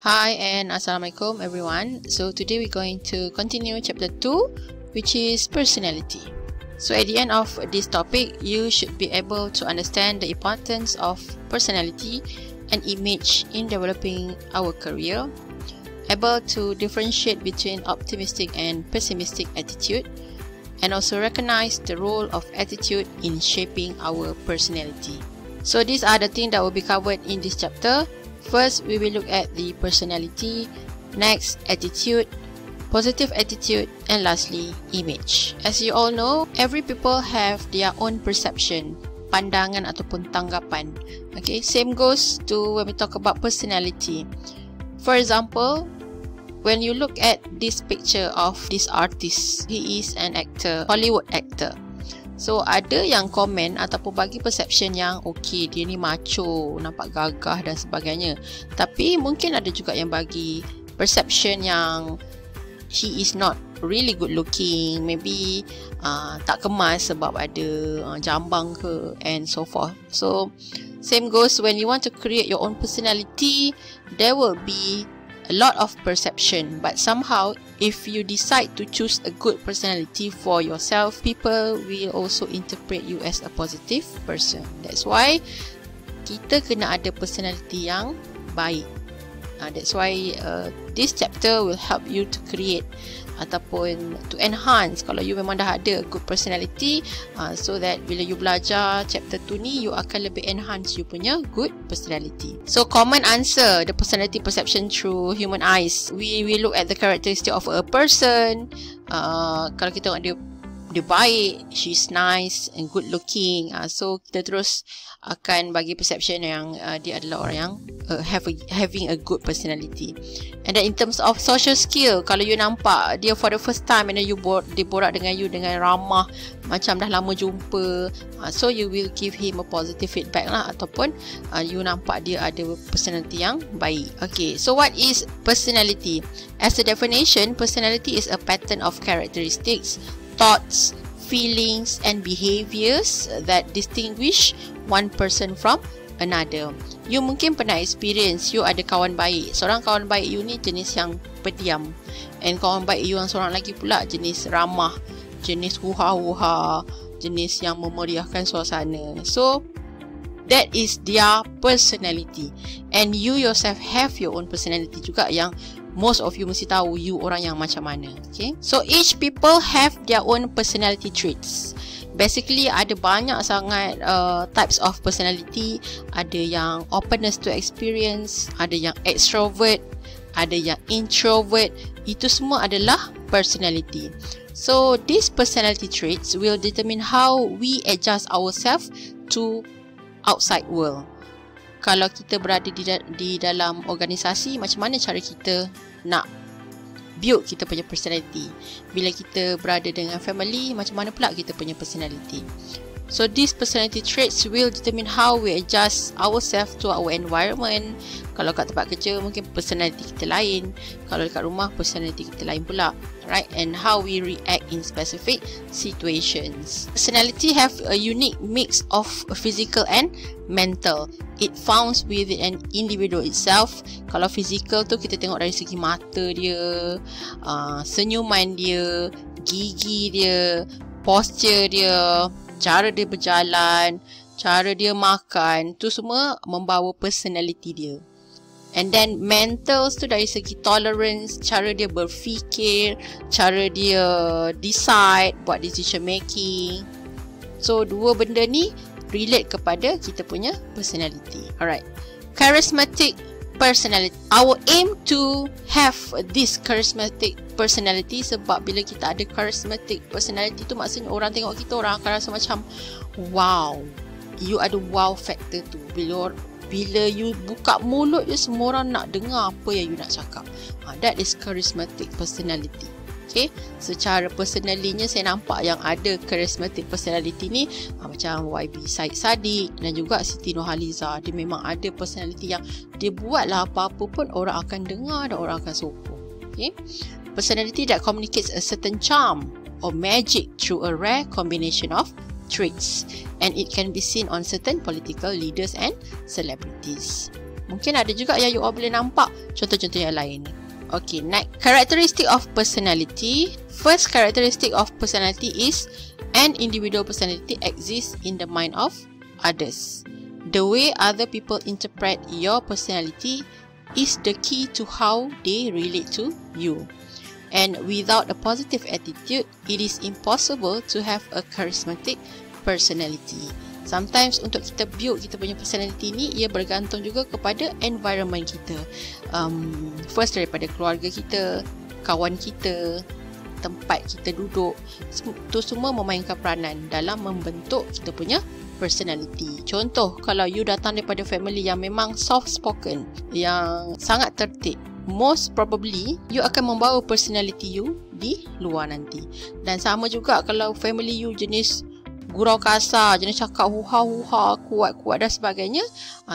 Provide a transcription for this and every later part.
Hi and Assalamualaikum everyone. So today we're going to continue chapter 2, which is personality. So at the end of this topic, you should be able to understand the importance of personality and image in developing our career, able to differentiate between optimistic and pessimistic attitude, and also recognize the role of attitude in shaping our personality. So these are the things that will be covered in this chapter. First, we will look at the personality, next attitude, positive attitude, and lastly image. As you all know, every people have their own perception, pandangan ataupun tanggapan. Okay, same goes to when we talk about personality. For example, when you look at this picture of this artist, he is an actor, Hollywood actor. So ada yang komen ataupun bagi perception yang okay, dia ni macho, nampak gagah dan sebagainya. Tapi mungkin ada juga yang bagi perception yang he is not really good looking, maybe tak kemas sebab ada jambang ke and so forth. So same goes when you want to create your own personality, there will be a lot of perception, but somehow if you decide to choose a good personality for yourself, people will also interpret you as a positive person. That's why kita kena ada personality yang baik. That's why this chapter will help you to create ataupun to enhance kalau you memang dah ada good personality, so that bila you belajar chapter 2 ni, you akan lebih enhance you punya good personality. So common answer, the personality perception through human eyes. We look at the characteristic of a person. Kalau kita tengok dia baik, she's nice and good looking, so kita terus akan bagi perception yang dia adalah orang yang having a good personality. And then in terms of social skill, kalau you nampak dia for the first time and then dia borak dengan you dengan ramah, macam dah lama jumpa, so you will give him a positive feedback lah, ataupun you nampak dia ada personality yang baik. Okay, so what is personality? As a definition, personality is a pattern of characteristics, thoughts, feelings and behaviors that distinguish one person from another. You mungkin pernah experience, you ada kawan baik. Seorang kawan baik you ni jenis yang pendiam, and kawan baik you yang seorang lagi pula jenis ramah, jenis huha-huha, jenis yang memeriahkan suasana. So that is their personality, and you yourself have your own personality juga yang most of you mesti tahu you orang yang macam mana. Okay, so each people have their own personality traits. Basically ada banyak sangat types of personality. Ada yang openness to experience, ada yang extrovert, ada yang introvert. Itu semua adalah personality. So these personality traits will determine how we adjust ourselves to outside world. Kalau kita berada di dalam organisasi, macam mana cara kita nak build kita punya personality. Bila kita berada dengan family, macam mana pula kita punya personality. So these personality traits will determine how we adjust ourselves to our environment. Kalau kat tempat kerja, mungkin personality kita lain. Kalau dekat rumah, personality kita lain pula, right? And how we react in specific situations. Personality have a unique mix of physical and mental. It founds within an individual itself. Kalau physical tu kita tengok dari segi mata dia, senyuman dia, gigi dia, posture dia, cara dia berjalan, cara dia makan, tu semua membawa personality dia. And then mentals tu dari segi tolerance, cara dia berfikir, cara dia decide, buat decision making. So dua benda ni relate kepada kita punya personality. Alright, charismatic personality. Our aim to have this charismatic personality, sebab bila kita ada charismatic personality tu maksudnya orang tengok kita, orang akan rasa macam wow, you ada wow factor tu. Bila you buka mulut je, semua orang nak dengar apa yang you nak cakap. That is charismatic personality. Okay, secara personalinya saya nampak yang ada charismatic personality ni, macam YB Said Sadiq dan juga Siti Nurhaliza. Dia memang ada personality yang dia buatlah apa-apa pun orang akan dengar dan orang akan sokong. Okay, personality that communicates a certain charm or magic through a rare combination of traits, and it can be seen on certain political leaders and celebrities. Mungkin ada juga yang you all boleh nampak contoh-contoh yang lain. Okay, next. Characteristic of personality. First characteristic of personality is an individual personality exists in the mind of others. The way other people interpret your personality is the key to how they relate to you. And without a positive attitude, it is impossible to have a charismatic personality. Sometimes untuk kita build kita punya personality ni, ia bergantung juga kepada environment kita. First daripada keluarga kita, kawan kita, tempat kita duduk. Itu semua memainkan peranan dalam membentuk kita punya personality. Contoh, kalau you datang daripada family yang memang soft spoken, yang sangat tertib, most probably you akan membawa personality you di luar nanti. Dan sama juga kalau family you jenis gurau kasar, jenis cakap huha-huha, kuat-kuat dan sebagainya,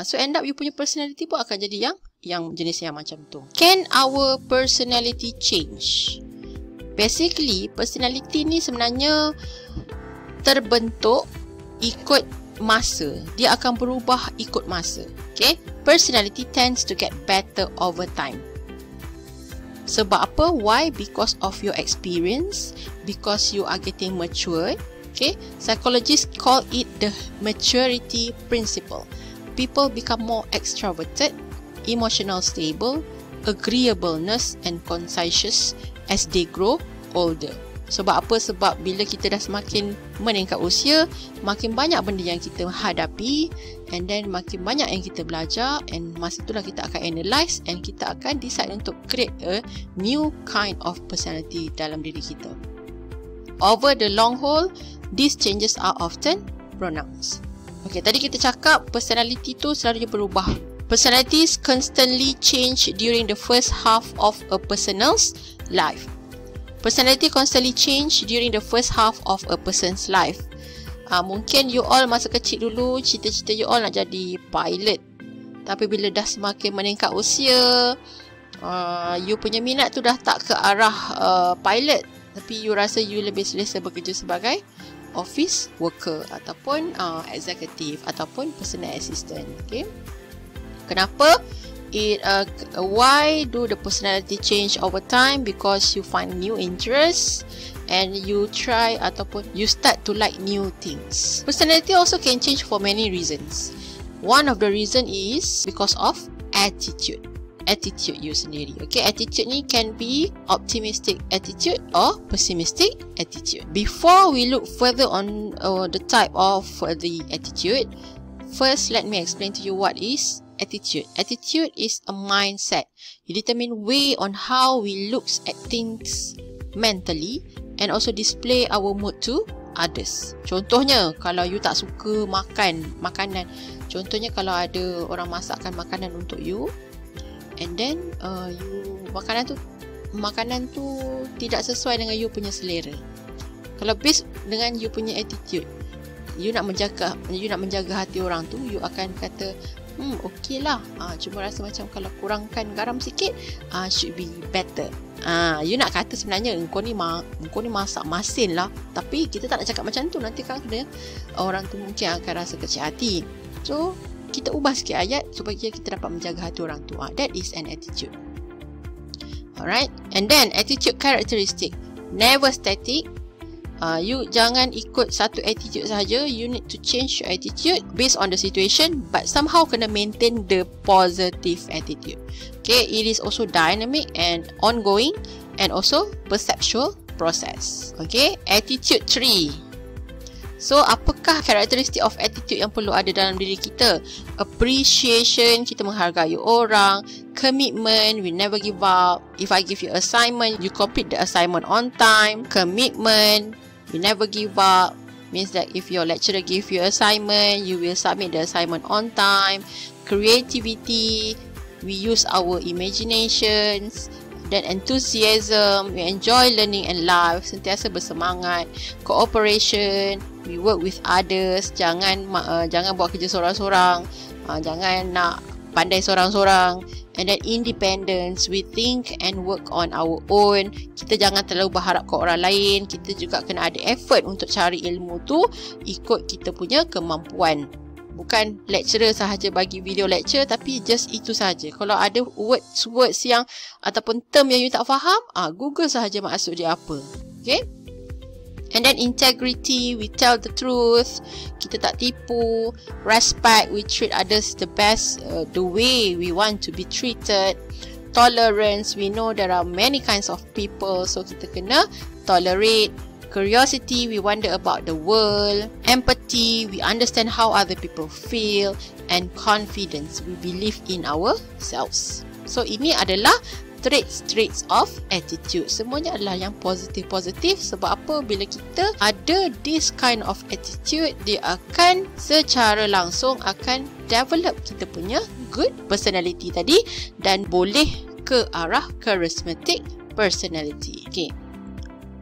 so end up you punya personality pun akan jadi yang jenis yang macam tu. Can our personality change? Basically, personality ni sebenarnya terbentuk ikut masa. Dia akan berubah ikut masa. Okay? Personality tends to get better over time. Sebab apa? Why? Because of your experience, because you are getting mature. Okay, psychologists call it the maturity principle. People become more extroverted, emotional stable, agreeableness and conscientious as they grow older. Sebab apa? Sebab bila kita dah semakin meningkat usia, makin banyak benda yang kita hadapi, and then makin banyak yang kita belajar, and masa itulah kita akan analyse and kita akan decide untuk create a new kind of personality dalam diri kita. Over the long haul, these changes are often pronounced. Okay, tadi kita cakap personality tu selalu berubah. Personalities constantly change during the first half of a person's life. Personality constantly change during the first half of a person's life. Mungkin you all masa kecil dulu, cita-cita you all nak jadi pilot. Tapi bila dah semakin meningkat usia, you punya minat tu dah tak ke arah pilot. Tapi you rasa you lebih selesa bekerja sebagai office worker ataupun executive ataupun personal assistant. Okay. Kenapa? Why do the personality change over time? Because you find new interests and you try ataupun you start to like new things. Personality also can change for many reasons. One of the reason is because of attitude. Attitude you sendiri. Okay, attitude ni can be optimistic attitude or pessimistic attitude. Before we look further on the type of the attitude, first let me explain to you what is attitude. Attitude is a mindset. It determines way on how we look at things mentally and also display our mood to others. Contohnya, kalau you tak suka makan makanan, contohnya kalau ada orang masakkan makanan untuk you, and then makanan tu tidak sesuai dengan you punya selera. Kalau based dengan you punya attitude, you nak menjaga hati orang tu, you akan kata okey lah, cuma rasa macam kalau kurangkan garam sikit, should be better. You nak kata sebenarnya engkau ni masak masin lah, tapi kita tak nak cakap macam tu, nanti kan orang tu mungkin akan rasa kecil hati. So kita ubah sikit ayat supaya kita dapat menjaga hati orang tu. That is an attitude. Alright, and then attitude characteristic, never static. You jangan ikut satu attitude sahaja. You need to change your attitude based on the situation, but somehow kena maintain the positive attitude. Okay, it is also dynamic and ongoing and also perceptual process. Okay, attitude 3. So, apakah karakteristik of attitude yang perlu ada dalam diri kita? Appreciation, kita menghargai orang. Commitment, we never give up. If I give you assignment, you complete the assignment on time. Commitment, we never give up. Means that if your lecturer give you assignment, you will submit the assignment on time. Creativity, we use our imaginations. Dan enthusiasm, we enjoy learning and life, sentiasa bersemangat. Cooperation, we work with others, jangan buat kerja seorang-seorang, jangan nak pandai seorang-seorang. And then independence, we think and work on our own. Kita jangan terlalu berharap ke orang lain, kita juga kena ada effort untuk cari ilmu tu ikut kita punya kemampuan. Bukan lecturer sahaja bagi video lecture, tapi just itu sahaja. Kalau ada words yang ataupun term yang you tak faham, Google sahaja maksud dia apa. Okay? And then integrity, we tell the truth, kita tak tipu. Respect, we treat others the best, the way we want to be treated. Tolerance, we know there are many kinds of people, so kita kena tolerate. Curiosity, we wonder about the world. Empathy, we understand how other people feel. And confidence, we believe in ourselves. So ini adalah traits of attitude. Semuanya adalah yang positif. Sebab apa? Bila kita ada this kind of attitude, dia akan secara langsung akan develop kita punya good personality tadi, dan boleh ke arah charismatic personality. Okay.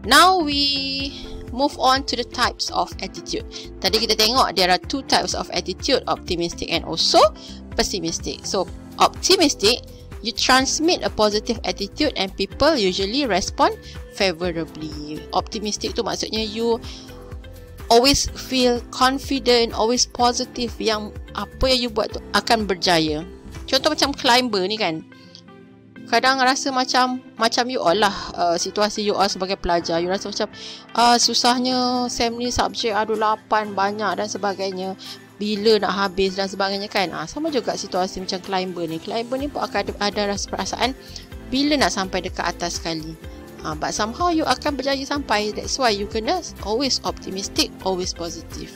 Now we move on to the types of attitude. Tadi kita tengok there are two types of attitude, optimistic and also pessimistic. So optimistic, you transmit a positive attitude and people usually respond favorably. Optimistic tu maksudnya you always feel confident, always positive, yang apa yang you buat tu akan berjaya. Contoh macam climber ni kan, kadang rasa macam you all lah, situasi you all sebagai pelajar, you rasa macam susahnya sem ni, subjek ada 8 banyak dan sebagainya, bila nak habis dan sebagainya kan. Sama juga situasi macam climber ni pun akan ada rasa perasaan bila nak sampai dekat atas sekali, but somehow you akan berjaya sampai. That's why you kena always optimistic, always positive.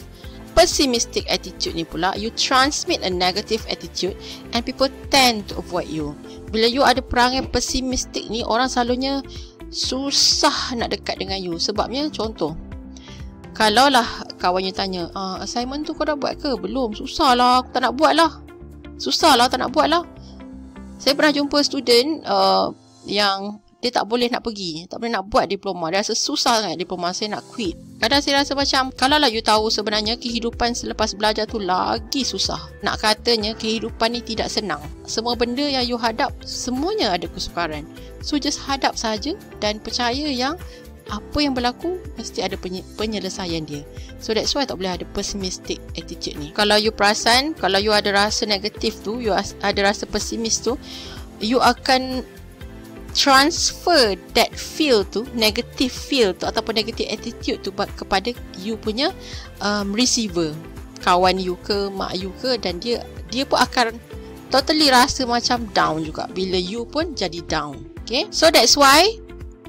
Pessimistic attitude ni pula, you transmit a negative attitude and people tend to avoid you. Bila you ada perangai pessimistic ni, orang selalunya susah nak dekat dengan you. Sebabnya contoh, kalau lah kawan you tanya, assignment tu kau dah buat ke? Belum. Susah lah, aku tak nak buat lah. Saya pernah jumpa student yang dia tak boleh nak pergi, tak boleh nak buat diploma. Dia rasa susah sangat diploma, saya nak quit. Kadang saya rasa macam, kalau lah you tahu sebenarnya kehidupan selepas belajar tu lagi susah. Nak katanya kehidupan ni tidak senang. Semua benda yang you hadap, semuanya ada kesukaran. So just hadap saja dan percaya yang apa yang berlaku mesti ada penyelesaian dia. So that's why tak boleh ada pessimistic attitude ni. Kalau you perasan, kalau you ada rasa negatif tu, you ada rasa pesimis tu, you akan transfer that feel tu, negative feel tu ataupun negative attitude tu kepada you punya receiver, kawan you ke, mak you ke, dan dia pun akan totally rasa macam down juga bila you pun jadi down. Okay, so that's why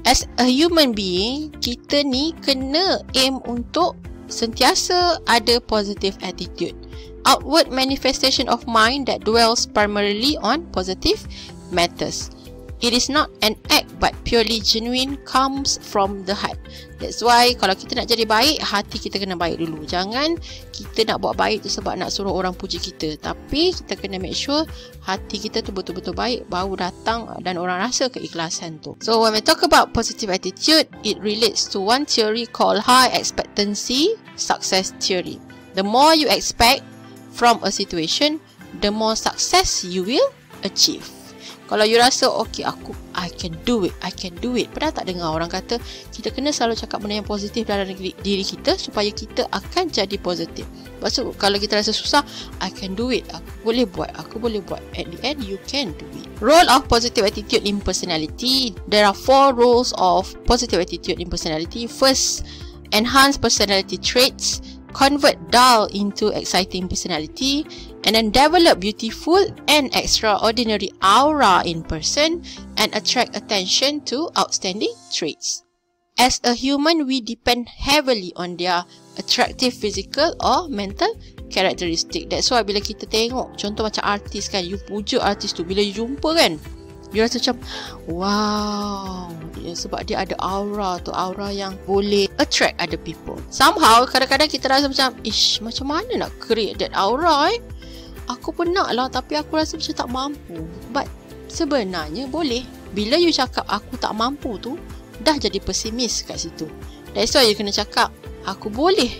as a human being, kita ni kena aim untuk sentiasa ada positive attitude. Outward manifestation of mind that dwells primarily on positive matters. It is not an act but purely genuine, comes from the heart. That's why kalau kita nak jadi baik, hati kita kena baik dulu. Jangan kita nak buat baik tu sebab nak suruh orang puji kita, tapi kita kena make sure hati kita tu betul-betul baik, baru datang dan orang rasa keikhlasan tu. So when we talk about positive attitude, it relates to one theory called high expectancy success theory. The more you expect from a situation, the more success you will achieve. Kalau you rasa, okay, I can do it. Pernah tak dengar orang kata, kita kena selalu cakap benda yang positif dalam diri kita supaya kita akan jadi positif. Maksud, kalau kita rasa susah, I can do it. Aku boleh buat. At the end, you can do it. Role of positive attitude in personality. There are 4 roles of positive attitude in personality. First, enhance personality traits. Convert dull into exciting personality, and then develop beautiful and extraordinary aura in person and attract attention to outstanding traits. As a human, we depend heavily on their attractive physical or mental characteristic. That's why bila kita tengok contoh macam artis kan, you puja artis tu, bila you jumpa kan, you rasa macam wow, sebab dia ada aura tu, aura yang boleh attract other people. Somehow kadang-kadang kita rasa macam, macam mana nak create that aura Aku pun nak lah, tapi aku rasa macam tak mampu. But sebenarnya boleh. Bila you cakap aku tak mampu tu, dah jadi pesimis kat situ. That's why you kena cakap, aku boleh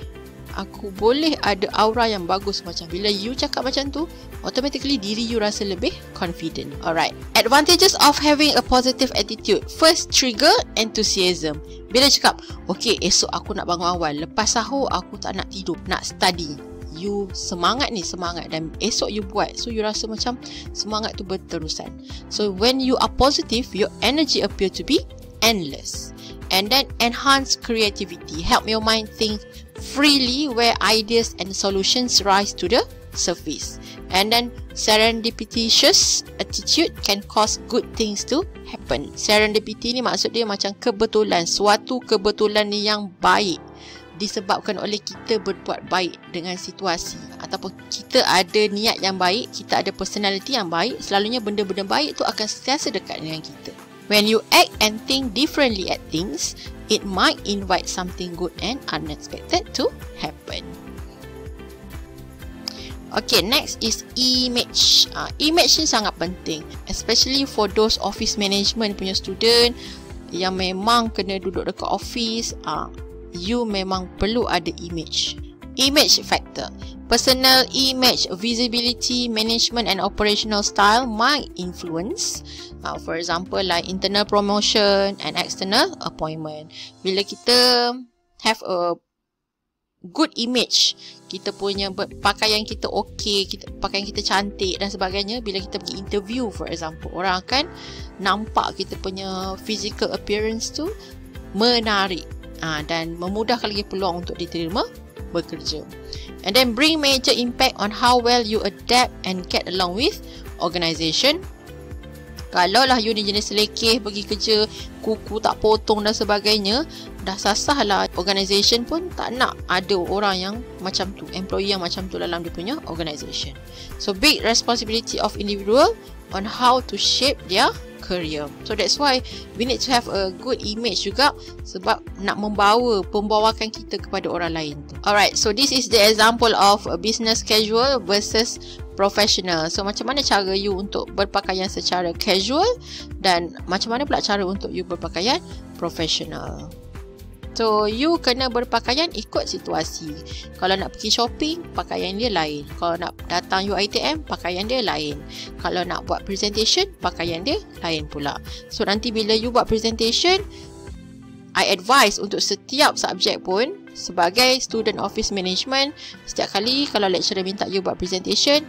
ada aura yang bagus. Macam bila you cakap macam tu, automatically diri you rasa lebih confident. Alright. Advantages of having a positive attitude. First, trigger enthusiasm. Bila cakap, okay, esok aku nak bangun awal, lepas sahur aku tak nak tidur, nak study. you semangat dan esok you buat, so you rasa macam semangat tu berterusan. So when you are positive, your energy appear to be endless. And then enhance creativity, help your mind think freely where ideas and solutions rise to the surface. And then serendipitous attitude can cause good things to happen. Serendipity ni maksud dia macam kebetulan, suatu kebetulan yang baik disebabkan oleh kita berbuat baik dengan situasi, ataupun kita ada niat yang baik, kita ada personality yang baik, selalunya benda-benda baik tu akan sentiasa dekat dengan kita. When you act and think differently at things, it might invite something good and unexpected to happen. Okay, next is image. Image ni sangat penting, especially for those office management punya student yang memang kena duduk dekat office. You memang perlu ada image. Image factor. Personal image, visibility, management and operational style might influence. For example, like internal promotion and external appointment. Bila kita have a good image, kita punya pakaian kita okey, pakaian kita cantik dan sebagainya, bila kita pergi interview for example, orang akan nampak kita punya physical appearance tu menarik dan memudahkan lagi peluang untuk diterima bekerja. And then bring major impact on how well you adapt and get along with organisation. Kalau lah you ni jenis selekeh pergi kerja, kuku tak potong dan sebagainya, dah sasah lah organisation pun tak nak ada orang yang macam tu, employee yang macam tu dalam dia punya organisation. So big responsibility of individual on how to shape their career. So that's why we need to have a good image juga, sebab nak pembawakan kita kepada orang lain tu. Alright, so this is the example of a business casual versus professional. So macam mana cara you untuk berpakaian secara casual dan macam mana pula cara untuk you berpakaian professional. So you kena berpakaian ikut situasi. Kalau nak pergi shopping, pakaian dia lain. Kalau nak datang UiTM, pakaian dia lain. Kalau nak buat presentation, pakaian dia lain pula. So nanti bila you buat presentation, I advise untuk setiap subjek pun, sebagai student office management, setiap kali kalau lecturer minta you buat presentation,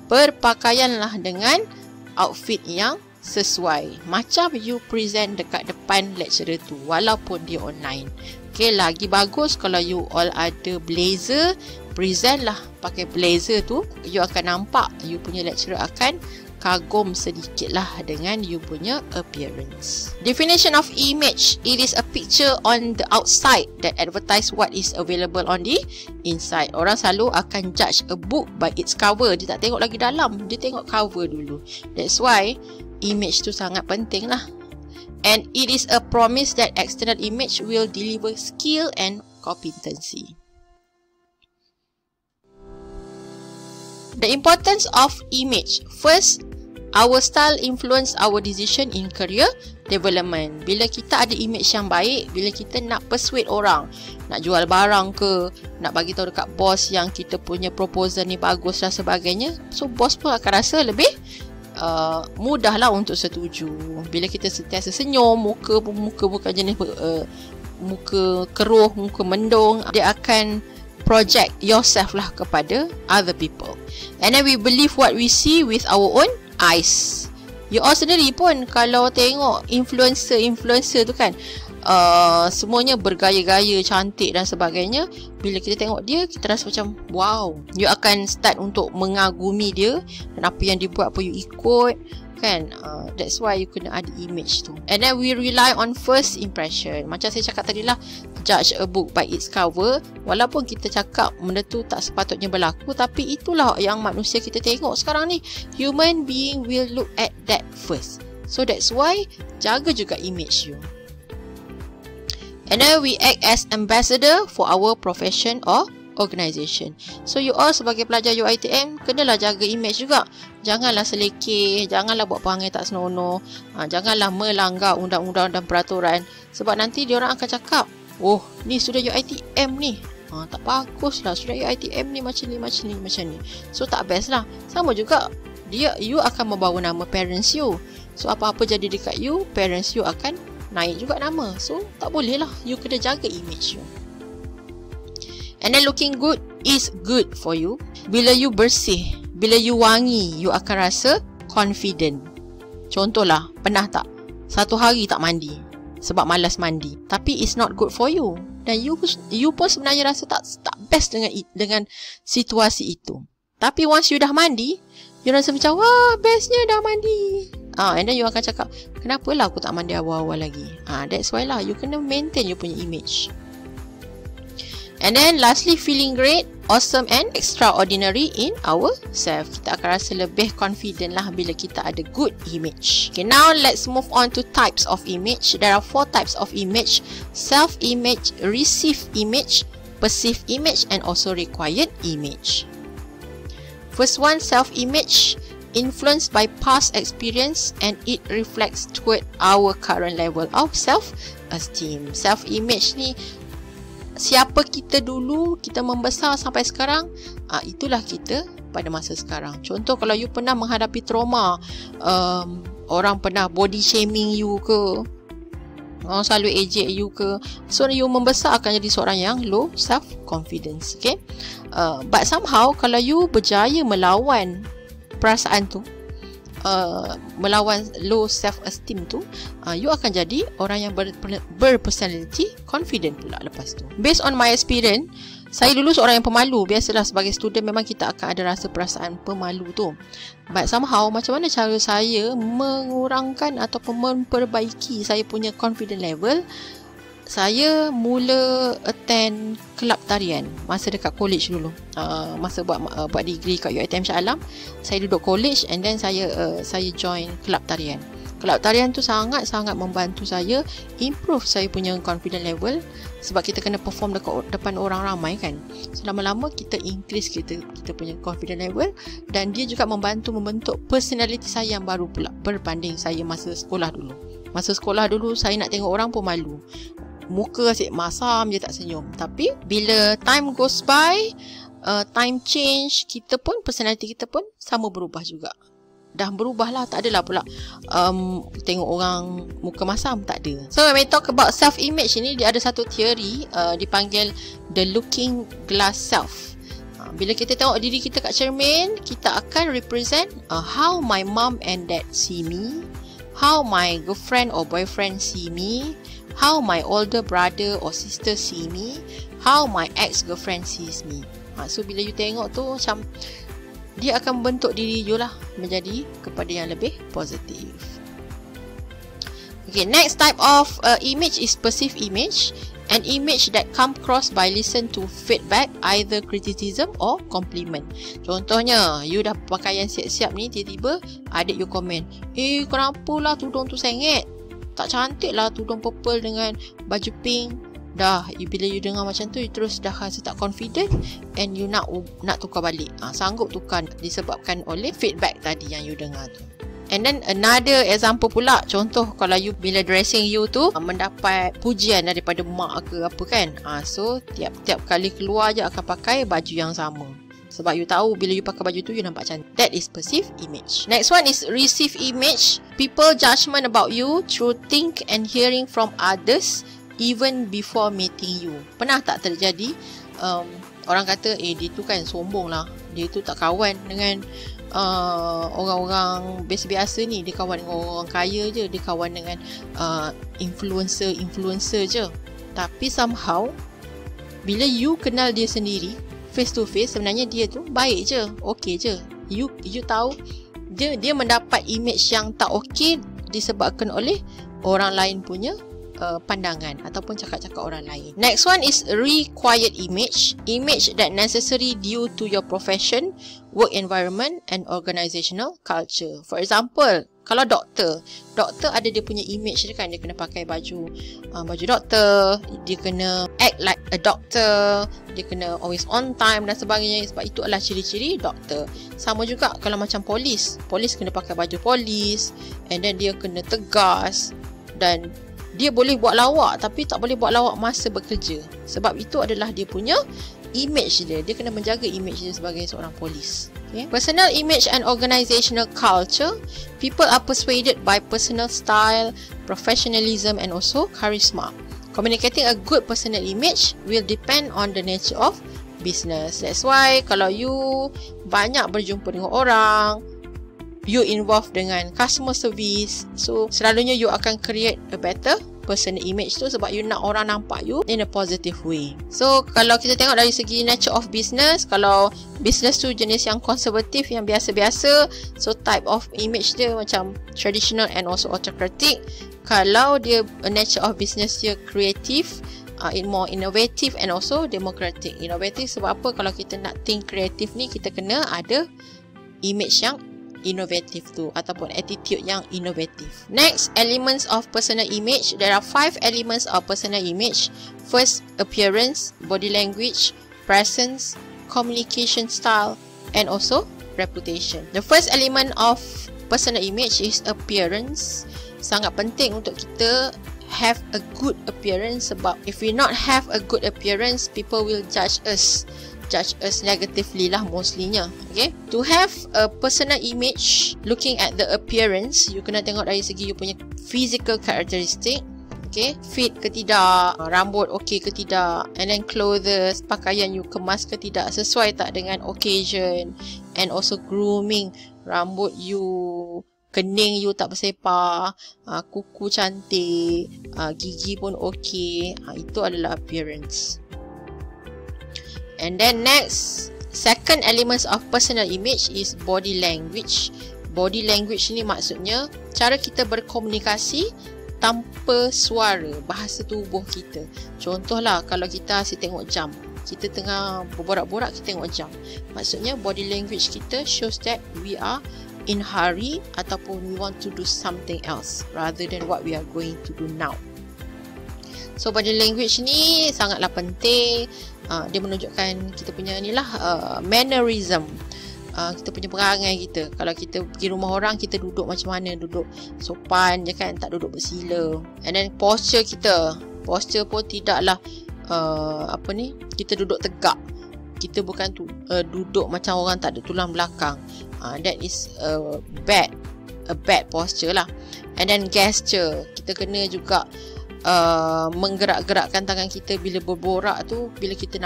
berpakaianlah dengan outfit yang sesuai macam you present dekat depan lecturer tu, walaupun dia online. Okay, lagi bagus kalau you all ada blazer, present lah pakai blazer tu, you akan nampak you punya lecturer akan kagum sedikit lah dengan you punya appearance. Definition of image. It is a picture on the outside that advertise what is available on the inside. Orang selalu akan judge a book by its cover. Dia tak tengok lagi dalam, dia tengok cover dulu. That's why image tu sangat penting lah. And it is a promise that external image will deliver skill and competency. The importance of image. First, our style influence our decision in career development. Bila kita ada image yang baik, bila kita nak persuade orang, nak jual barang ke, nak bagi tahu dekat bos yang kita punya proposal ni bagus dan sebagainya, so bos pun akan rasa lebih mudahlah untuk setuju. Bila kita sentiasa senyum, muka bukan jenis muka keruh, muka mendung, dia akan project yourself lah kepada other people. And then we believe what we see with our own eyes. You all sendiri pun kalau tengok influencer tu kan, semuanya bergaya-gaya, cantik dan sebagainya. Bila kita tengok dia, kita rasa macam wow. You akan start untuk mengagumi dia, dan apa yang dia buat pun you ikut kan. That's why you kena ada image tu. And then we rely on first impression. Macam saya cakap tadi lah, judge a book by its cover. Walaupun kita cakap benda tu tak sepatutnya berlaku, tapi itulah yang manusia kita tengok sekarang ni. Human being will look at that first. So that's why jaga juga image you. And then we act as ambassador for our profession or organisation. So you all sebagai pelajar UiTM, kenalah jaga image juga. Janganlah selekeh, janganlah buat perangai tak senonoh, janganlah melanggar undang-undang dan peraturan. Sebab nanti diorang akan cakap, oh ni student UiTM ni, tak bagus lah student UiTM ni macam ni. So tak best lah. Sama juga, you akan membawa nama parents you. So apa-apa jadi dekat you, parents you akan naik juga nama. So tak boleh lah, you kena jaga image you. And then looking good is good for you. Bila you bersih, bila you wangi, you akan rasa confident. Contohlah, pernah tak satu hari tak mandi sebab malas mandi, tapi it's not good for you, dan you pun sebenarnya rasa tak best dengan situasi itu. Tapi once you dah mandi, you rasa macam, wah, bestnya dah mandi. And then you akan cakap, kenapalah aku tak mandi awal-awal lagi. That's why lah, you kena maintain you punya image. And then lastly, feeling great, awesome and extraordinary in ourselves. Kita akan rasa lebih confident lah bila kita ada good image. Okay, now let's move on to types of image. There are 4 types of image: self-image, received image, perceived image, and also required image. First one, self-image, influenced by past experience and it reflects toward our current level of self-esteem. Self-image ni, siapa kita dulu, kita membesar sampai sekarang, itulah kita pada masa sekarang. Contoh, kalau you pernah menghadapi trauma, orang pernah body shaming you ke, orang selalu ejek you ke, so you membesar akan jadi seorang yang low self-confidence. Okay? But somehow, kalau you berjaya melawan perasaan tu, melawan low self-esteem tu, you akan jadi orang yang berpersonality confident pula lepas tu. Based on my experience, saya dulu seorang yang pemalu. Biasalah sebagai student memang kita akan ada rasa perasaan pemalu tu. But somehow, macam mana cara saya mengurangkan ataupun memperbaiki saya punya confident level? Saya mula attend kelab tarian masa dekat college dulu. Masa buat degree kat UiTM Shah Alam, saya duduk college and then saya join kelab tarian. Kelab tarian tu sangat-sangat membantu saya improve saya punya confident level, sebab kita kena perform depan orang ramai kan. So lama-lama kita increase kita punya confident level, dan dia juga membentuk personality saya yang baru pula berbanding saya masa sekolah dulu. Masa sekolah dulu saya nak tengok orang pun malu. Muka asyik masam je, tak senyum. Tapi bila time goes by, time change, kita pun, personality kita pun sama berubah juga. Dah berubah lah, tak adalah pula tengok orang muka masam, tak ada. So when we talk about self-image ni, dia ada satu teori dipanggil the looking glass self. Bila kita tengok diri kita kat cermin, kita akan represent how my mom and dad see me, how my girlfriend or boyfriend see me, how my older brother or sister see me, how my ex-girlfriend sees me. So bila you tengok tu, macam dia akan bentuk diri you lah menjadi kepada yang lebih positif. Okay, next type of image is perceived image. An image that come across by listen to feedback, either criticism or compliment. Contohnya, you dah pakaian siap-siap ni, tiba-tiba adik you komen, kenapalah tudung tu sengit, tak cantik lah tudung purple dengan baju pink. Dah, bila you dengar macam tu, you terus dah rasa tak confident and you nak tukar balik. Sanggup tukar disebabkan oleh feedback tadi yang you dengar tu. And then another example pula, contoh kalau you bila dressing you tu mendapat pujian daripada mak ke apa kan, so tiap kali keluar je akan pakai baju yang sama, sebab you tahu bila you pakai baju tu you nampak cantik. That is perceived image. Next one is received image. People judgment about you through think and hearing from others even before meeting you. Pernah tak terjadi orang kata dia tu kan sombong lah, dia tu tak kawan dengan orang-orang biasa-biasa ni, dia kawan dengan orang kaya je, dia kawan dengan influencer je. Tapi somehow bila you kenal dia sendiri face to face, sebenarnya dia tu baik je, okey je. You tahu dia mendapat image yang tak okey disebabkan oleh orang lain punya pandangan ataupun cakap-cakap orang lain. Next one is required image. Image that necessary due to your profession, work environment and organizational culture. For example, kalau doktor ada dia punya image dia kan, dia kena pakai baju doktor, dia kena act like a doctor, dia kena always on time dan sebagainya, sebab itu adalah ciri-ciri doktor. Sama juga kalau macam polis kena pakai baju polis, and then dia kena tegas, dan dia boleh buat lawak tapi tak boleh buat lawak masa bekerja, sebab itu adalah dia punya image dia. Dia kena menjaga image dia sebagai seorang polis. Okay. Personal image and organizational culture. People are persuaded by personal style, professionalism and also charisma. Communicating a good personal image will depend on the nature of business. That's why kalau you banyak berjumpa dengan orang, you involved dengan customer service, so selalunya you akan create a better personal image tu sebab you nak orang nampak you in a positive way. So kalau kita tengok dari segi nature of business, kalau business tu jenis yang konservatif, yang biasa-biasa, so type of image dia macam traditional and also autocratic. Kalau dia nature of business dia creative, more innovative and also democratic. Innovative sebab apa? Kalau kita nak think creative ni, kita kena ada image yang innovative tu ataupun attitude yang innovative. Next, elements of personal image. There are 5 elements of personal image. First, appearance, body language, presence, communication style, and also reputation. The first element of personal image is appearance. Sangat penting untuk kita have a good appearance sebab if we not have a good appearance, people will judge us negatively lah mostlynya. Okay, to have a personal image, looking at the appearance, you kena tengok dari segi you punya physical characteristic. Okay, fit ke tidak, rambut okay ke tidak, and then clothes, pakaian you kemas ke tidak, sesuai tak dengan occasion, and also grooming, rambut you, kening you tak bersepah, kuku cantik, gigi pun okay, itu adalah appearance. And then next, second elements of personal image is body language. Body language ni maksudnya cara kita berkomunikasi tanpa suara, bahasa tubuh kita. Contohlah kalau kita asyik tengok jam, kita tengah berborak-borak, kita tengok jam, maksudnya body language kita shows that we are in hurry ataupun we want to do something else rather than what we are going to do now. So body language ni sangatlah penting. Dia menunjukkan kita punya ni lah mannerism, kita punya perangai kita. Kalau kita pergi rumah orang, kita duduk macam mana, duduk sopan je kan, tak duduk bersila. And then posture kita, posture pun tidaklah kita duduk tegak. Kita bukan duduk macam orang tak ada tulang belakang. That is a bad posture lah. And then gesture, kita kena juga menggerak-gerakkan tangan kita bila berborak tu. Bila kita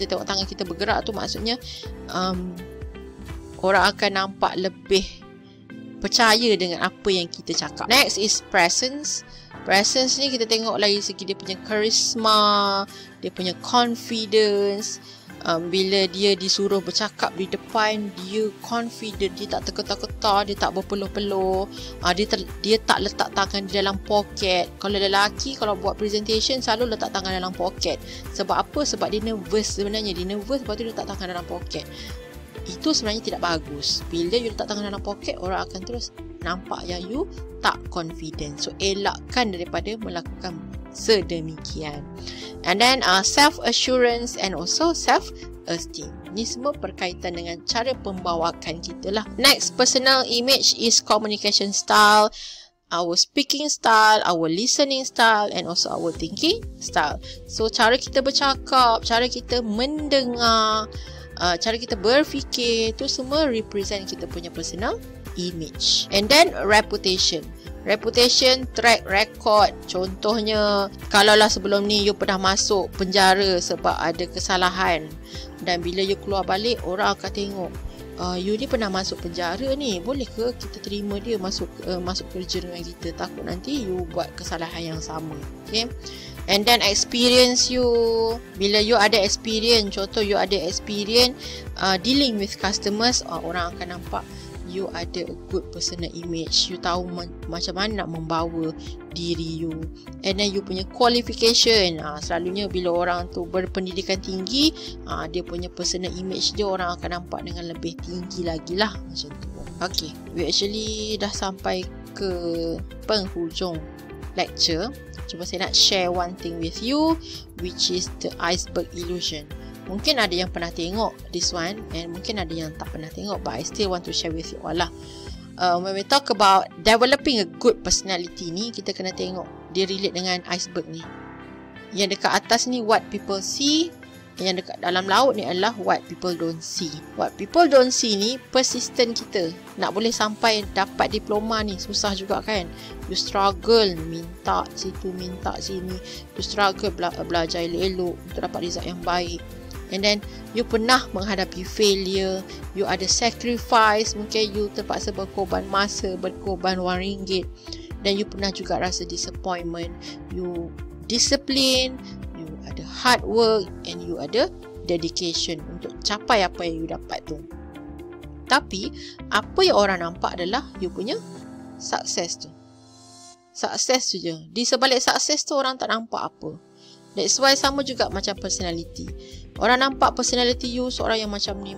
tengok tangan kita bergerak tu, maksudnya orang akan nampak lebih percaya dengan apa yang kita cakap. Next is presence. Presence ni kita tengok dari segi dia punya charisma, dia punya confidence. Bila dia disuruh bercakap di depan, dia confident, dia tak terketar-ketar, dia tak berpeluh-peluh, dia tak letak tangan di dalam poket. Kalau lelaki, kalau buat presentation, selalu letak tangan dalam poket. Sebab apa? Sebab dia nervous sebenarnya. Dia nervous, lepas tu dia letak tangan dalam poket. Itu sebenarnya tidak bagus. Bila you letak tangan dalam poket, orang akan terus nampak yang you tak confident. So, elakkan daripada melakukan sedemikian. And then self-assurance and also self-esteem. Ni semua berkaitan dengan cara pembawakan kita lah. Next, personal image is communication style, our speaking style, our listening style, and also our thinking style. So, cara kita bercakap, cara kita mendengar, cara kita berfikir, tu semua represent kita punya personal image. And then reputation. Reputation, track record. Contohnya, kalaulah sebelum ni you pernah masuk penjara sebab ada kesalahan, dan bila you keluar balik, orang akan tengok, you ni pernah masuk penjara ni, boleh ke kita terima dia masuk kerja dengan kita? Takut nanti you buat kesalahan yang sama. Okay. And then experience you. Bila you ada experience, contoh you ada experience dealing with customers, orang akan nampak you ada a good personal image. You tahu macam mana nak membawa diri you. And then you punya qualification, selalunya bila orang tu berpendidikan tinggi, dia punya personal image dia orang akan nampak dengan lebih tinggi lagi lah, macam tu. Okay, we actually dah sampai ke penghujung lecture. Cuma saya nak share one thing with you, which is the iceberg illusion. Mungkin ada yang pernah tengok this one, and mungkin ada yang tak pernah tengok, but I still want to share with you all lah. When we talk about developing a good personality ni, kita kena tengok dia relate dengan iceberg ni. Yang dekat atas ni what people see, Yang dekat dalam laut ni adalah what people don't see. What people don't see ni persistent kita. Nak boleh sampai dapat diploma ni susah juga kan. You struggle minta situ minta sini. You struggle belajar elok-elok untuk dapat result yang baik. And then you pernah menghadapi failure. You ada sacrifice. Mungkin you terpaksa berkorban masa, berkorban RM1. Dan you pernah juga rasa disappointment. You discipline, you ada hard work, and you ada dedication untuk capai apa yang you dapat tu. Tapi apa yang orang nampak adalah you punya sukses tu. Sukses tu je. Di sebalik sukses tu orang tak nampak apa. That's why sama juga macam personality. Orang nampak personality you seorang yang macam ni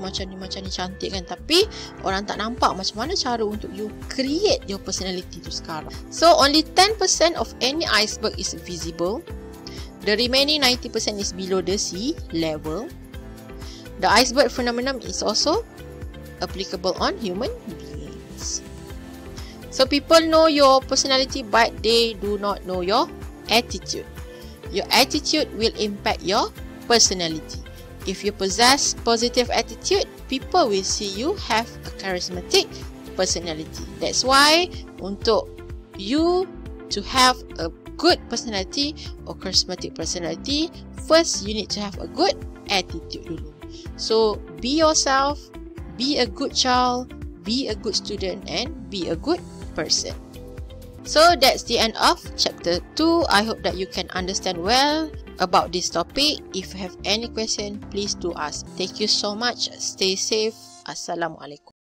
cantik kan. Tapi orang tak nampak macam mana cara untuk you create your personality tu sekarang. So only 10% of any iceberg is visible. The remaining 90% is below the sea level. The iceberg phenomenon is also applicable on human beings. So people know your personality but they do not know your attitude. Your attitude will impact your personality. If you possess positive attitude, people will see you have a charismatic personality. That's why untuk you to have a good personality or charismatic personality, first you need to have a good attitude dulu. So be yourself, be a good child, be a good student, and be a good person. So that's the end of chapter 2. I hope that you can understand well about this topic. If you have any question, please do ask. Thank you so much. Stay safe. Assalamualaikum.